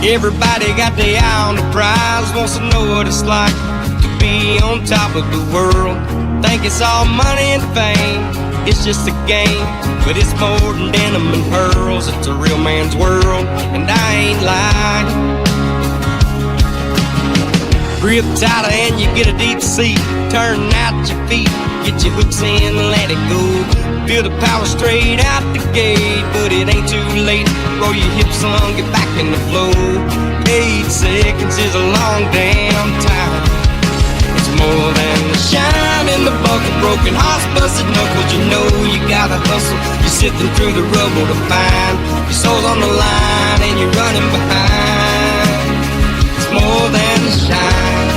Everybody got their eye on the prize, wants to know what it's like to be on top of the world. Think it's all money and fame, it's just a game, but it's more than denim and pearls. It's a real man's world, and I ain't lying. Grip tighter and you get a deep seat. Turn out your feet, get your hooks in and let it go. Feel the power straight out the gate, but it ain't too late. Roll your hips on, get back in the flow. 8 seconds is a long damn time. It's more than the shine in the bucket, broken hearts, busted knuckles. You know you gotta hustle. You're sifting through the rubble to find your soul's on the line and you're running behind. It's more than the shine.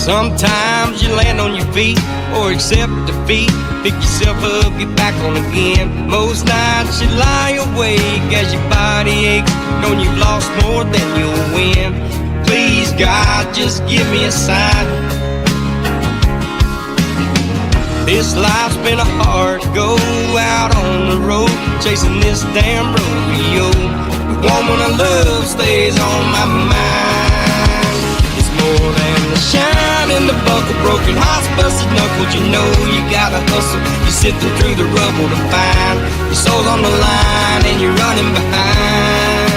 Sometimes you land on your feet or accept defeat. Pick yourself up, get back on again. Most nights you lie awake as your body aches, knowing you've lost more than you'll win. Please God, just give me a sign. This life's been a hard go out on the road, chasing this damn rodeo. The woman I love stays on my mind. It's more than the shine in the buckle, broken hearts, busted knuckles. You know you gotta hustle. You're sifting through the rubble to find your soul's on the line and you're running behind.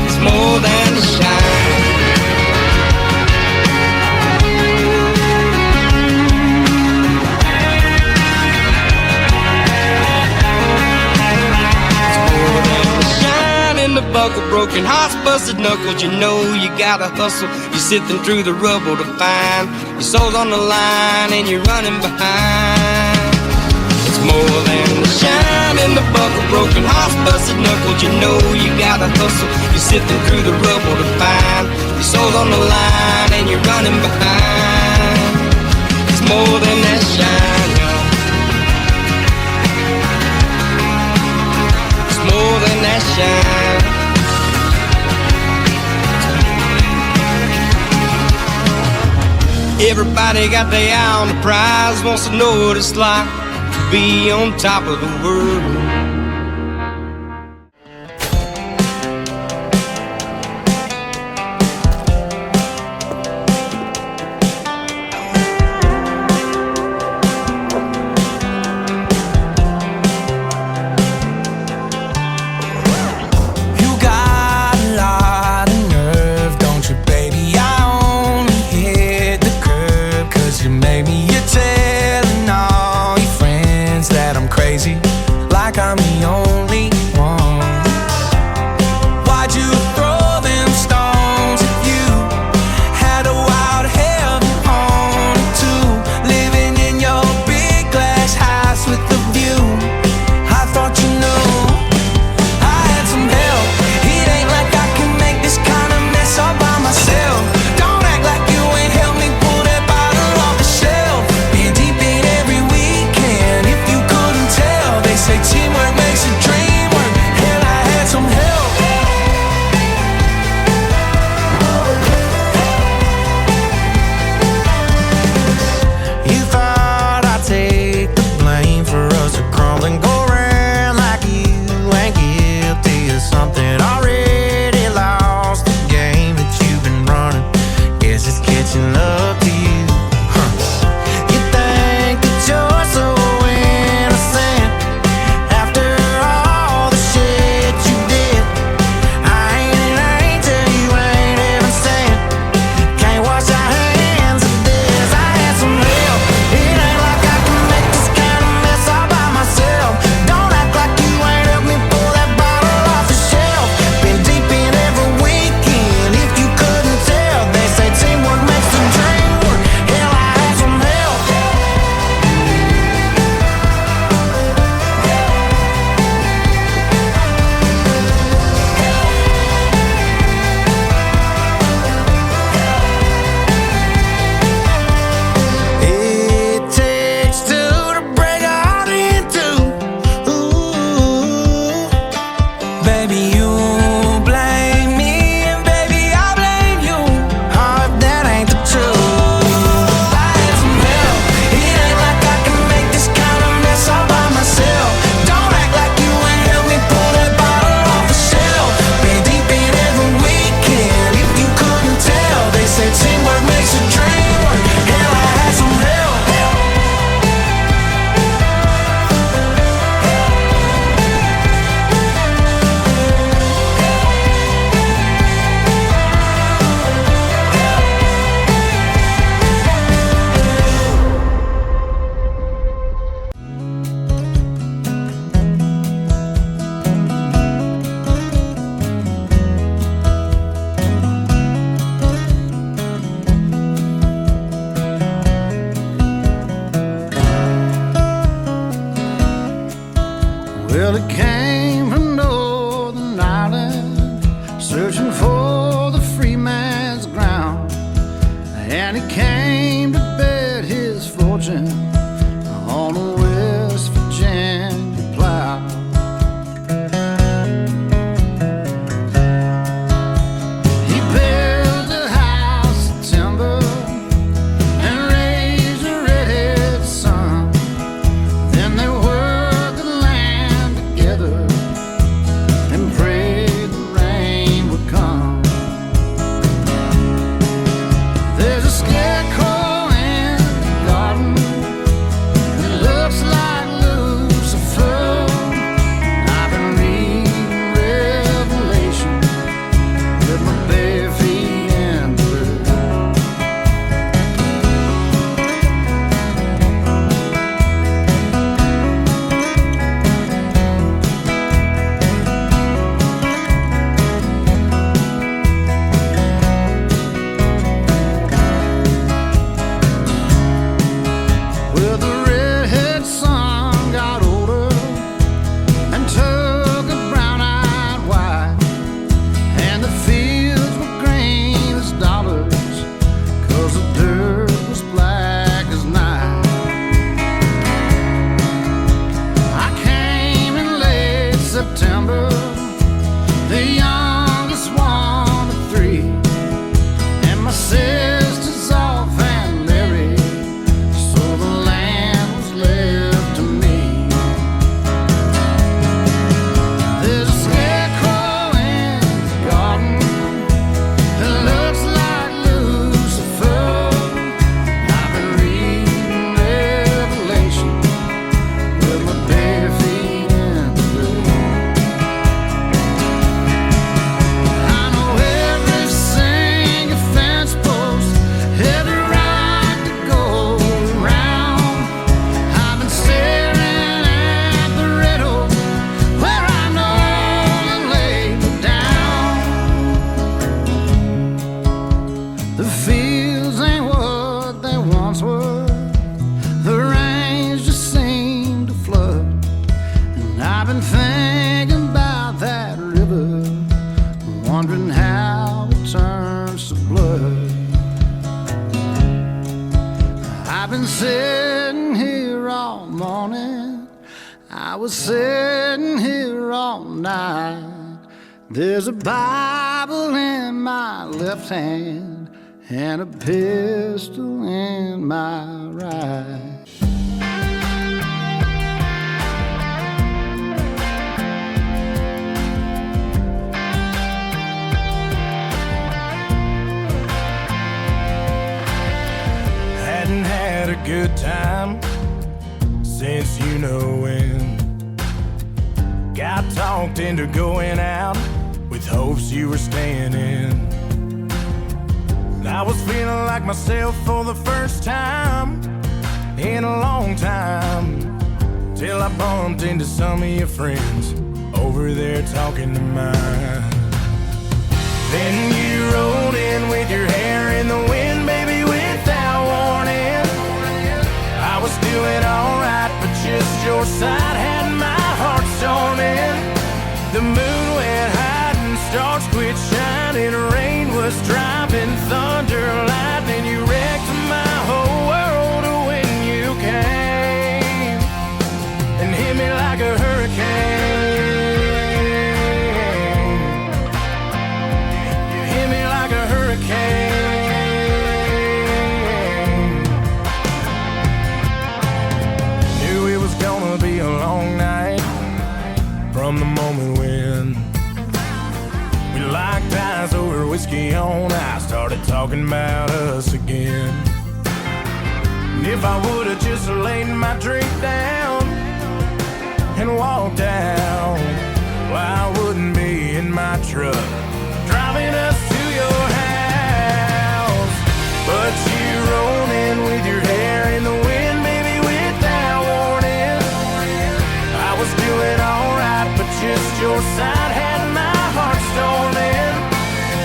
It's more than the shine. The buckle, broken hearts, busted knuckles. You know you gotta hustle. You're sifting through the rubble to find your soul's on the line and you're running behind. It's more than the shine in the buckle, broken hearts, busted knuckles. You know you gotta hustle. You're sifting through the rubble to find your soul's on the line and you're running behind. It's more than that shine, y'all. It's more than that shine. Everybody got their eye on the prize, wants to know what it's like to be on top of the world. Well, he came from Northern Ireland, searching for the free man's ground, and he came to bet his fortune on a West Virginia plow. He built a house of timber and raised a redhead son. Then they worked the land together and prayed the rain would come. There's a scarecrow in the garden that looks like Lucifer. I've been reading Revelation with my bare feet in blue. Well, the redhead son got older and took a brown-eyed wife, and the fields were green as dollars, 'cause the dirt was black as night. I came in late September, the youngest one of three, and my sisters all and married, so the land was left to me. There's a scarecrow in the garden that looks like Lucifer. I've been reading Revelation with my bare feet in blue. I know every single fence post, every rock to go round. I've been staring at the riddle where I know to lay me down. The fields ain't what they once were. The rains just seem to flood. And I've been thinking about that river, wondering how it turns to blood. I've been sitting here all morning, I was sitting here all night. There's a Bible in my left hand and a pistol in my right. Hadn't had a good time since you know when. Got talked into going out with hopes you were staying in. I was feeling like myself for the first time in a long time, till I bumped into some of your friends over there talking to mine. Then you rolled in with your hair in the wind, baby, without warning. I was doing alright, but just your side had my heart storming. The moon went hiding, stars quit shining, rain was driving, thunder, lightning. You wrecked my whole world when you came and hit me like a hurricane. You hit me like a hurricane. Knew it was gonna be a long night from the moment when we locked eyes over whiskey on ice, started talking about us again. And if I would've just laid my drink down and walked out, well, I wouldn't be in my truck driving us to your house. But you rolled in with your hair in the wind, baby, without warning. I was doing alright, but just your side had my heart storming.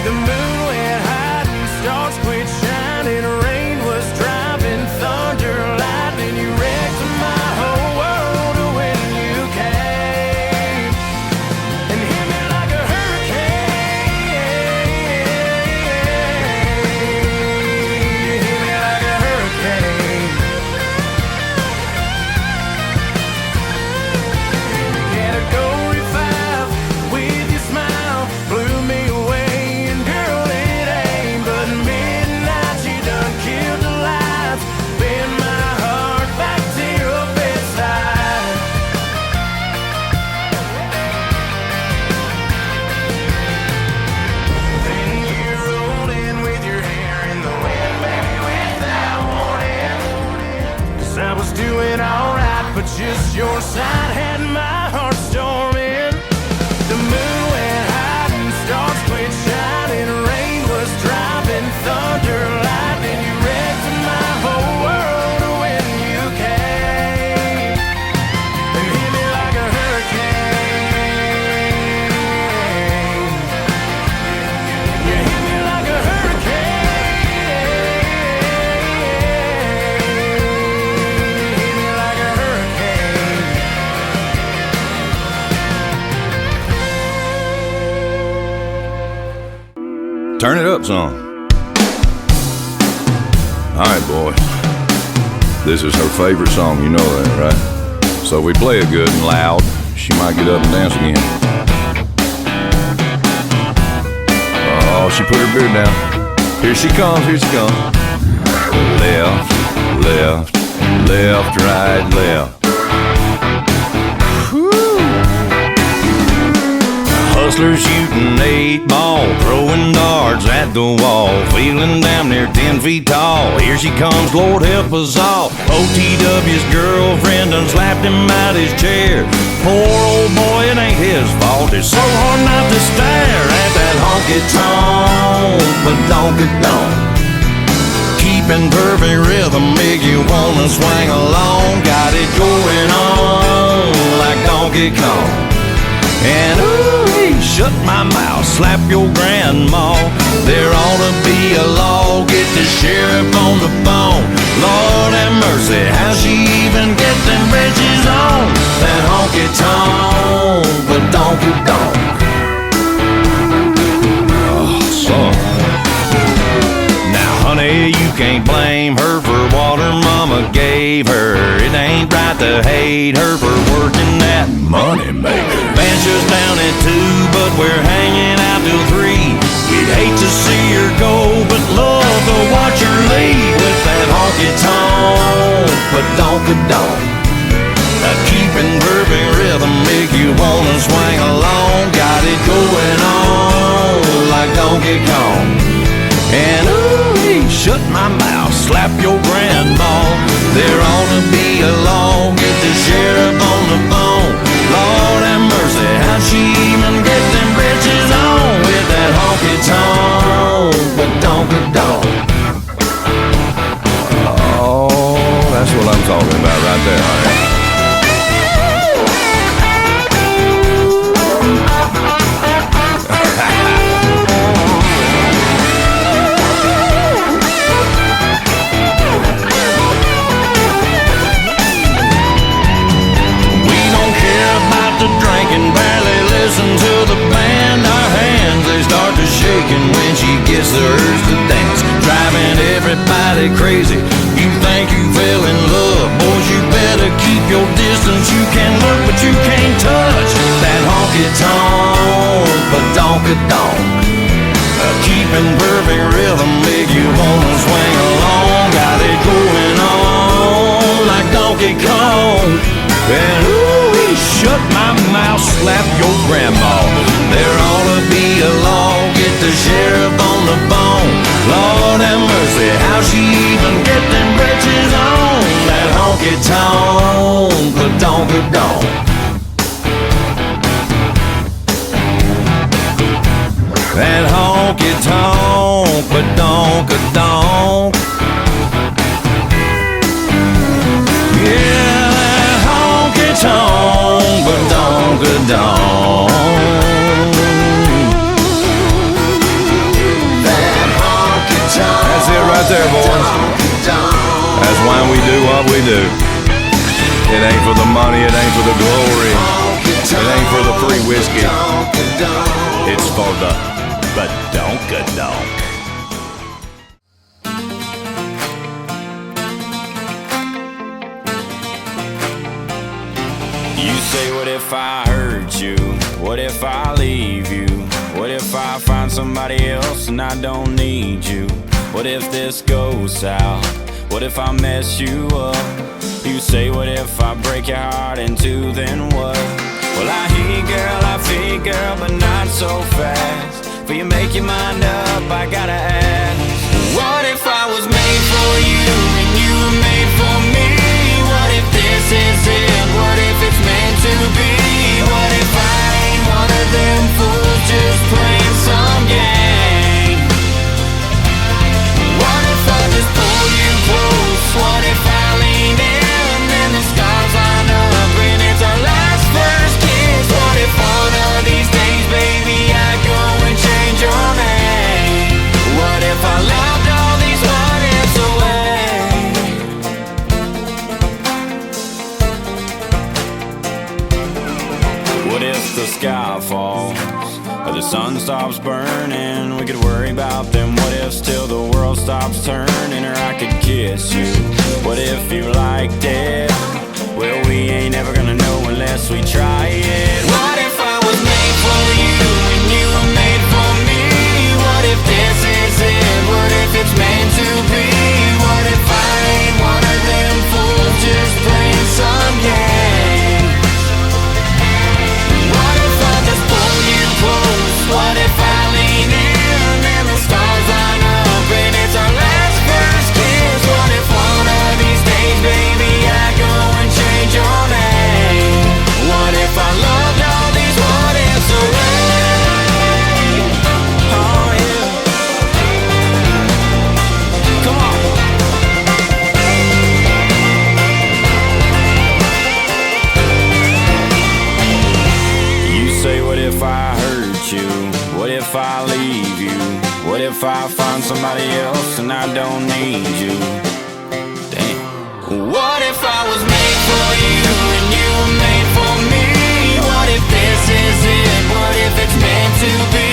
The moon went hiding, stars quit shining, rain was driving, thunder, lightning. You wrecked my whole world when you came. doing alright, but just your side had my heart storming. The moon went high and stars quit shining. Rain was driving, thunder, lightning. You wrecked my whole world when you came and hit me like a hurricane. You hit me like a hurricane. Hit me like a hurricane. Turn it up some. Alright, boys. This is her favorite song, you know that, right? So if we play it good and loud, she might get up and dance again. Oh, she put her beard down. Here she comes, here she comes. Left, left, left, right, left. Hustlers shooting 8-ball, throwing darts at the wall, feeling damn near 10 feet tall. Here she comes, Lord help us all. OTW's girlfriend done slapped him out his chair. Poor old boy, it ain't his fault. It's so hard not to stare at that honky-tonk, but donk-a-donk. Keeping perfect rhythm make you wanna swing along. Got it going on like Donkey Kong. And ooh, shut my mouth, slap your grandma. There ought to be a law, get the sheriff on the phone. Lord have mercy, how she even get them bridges on? That honky-tonk, but donk-a-donk. Oh, son. Now, honey, you can't blame her for what her mama gave her. It ain't right to hate her for working that money maker. Band's just down at 2, but we're hanging out till 3. We'd hate to see her go, but love to watch her leave with that honky-tonk, but donk-a-donk. Keeping perfect rhythm make you wanna swing along. Got it going on like Donkey Kong. And ooh, shut my mouth, slap your grandma. There ought to be a law, get the sheriff on the phone. Lord have mercy, how she even get them britches on with that honky-tonk, but donk-a-donk. Oh, that's what I'm talking about right there, honey. When she gets the urge to dance, driving everybody crazy. You think you fell in love, boys, you better keep your distance. You can look, but you can't touch that honky-tonk, but donk-a-donk. Keeping perfect rhythm make you wanna swing along. Got it going on like Donkey Kong. And ooh, shut my mouth, slap your grandma. There ought to be a law, get the sheriff on the phone. Lord have mercy, how she even get them britches on? That honky-tonk, but donk-a-donk. That honky-tonk, but donk-a-donk. Yeah, that honky-tonk, but donk-a-donk. That's it right there, boys. That's why we do what we do. It ain't for the money, it ain't for the glory, it ain't for the free whiskey. It's for the badonka-donk. You say, what if I hurt you? What if I leave you? What if I find somebody else and I don't need you? What if this goes south? What if I mess you up? You say, what if I break your heart in two, then what? Well, I hear you, girl, I feel you, girl, but not so fast. Before you make your mind up, I gotta ask, what if I was made for you and you were made for me? What if this if the sky falls or the sun stops burning? We could worry about them what ifs till the world stops turning. Or I could kiss you, what if you liked it? Well, we ain't ever gonna know unless we try it. What if I was made for you and you were made for me? What if this is it? What if it's meant to be? What if I ain't one of them fools just playing some game? What if I just pull you close? What if I lean in and the stars line up and it's our last first kiss? What if one of these days, baby, I go and change your name? What if I loved all these what ifs away? Oh yeah. Come on. You say, what if I hurt you? What if I leave you? What if I find somebody else and I don't need you? Damn. What if I was made for you and you were made for me? What if this is it? What if it's meant to be?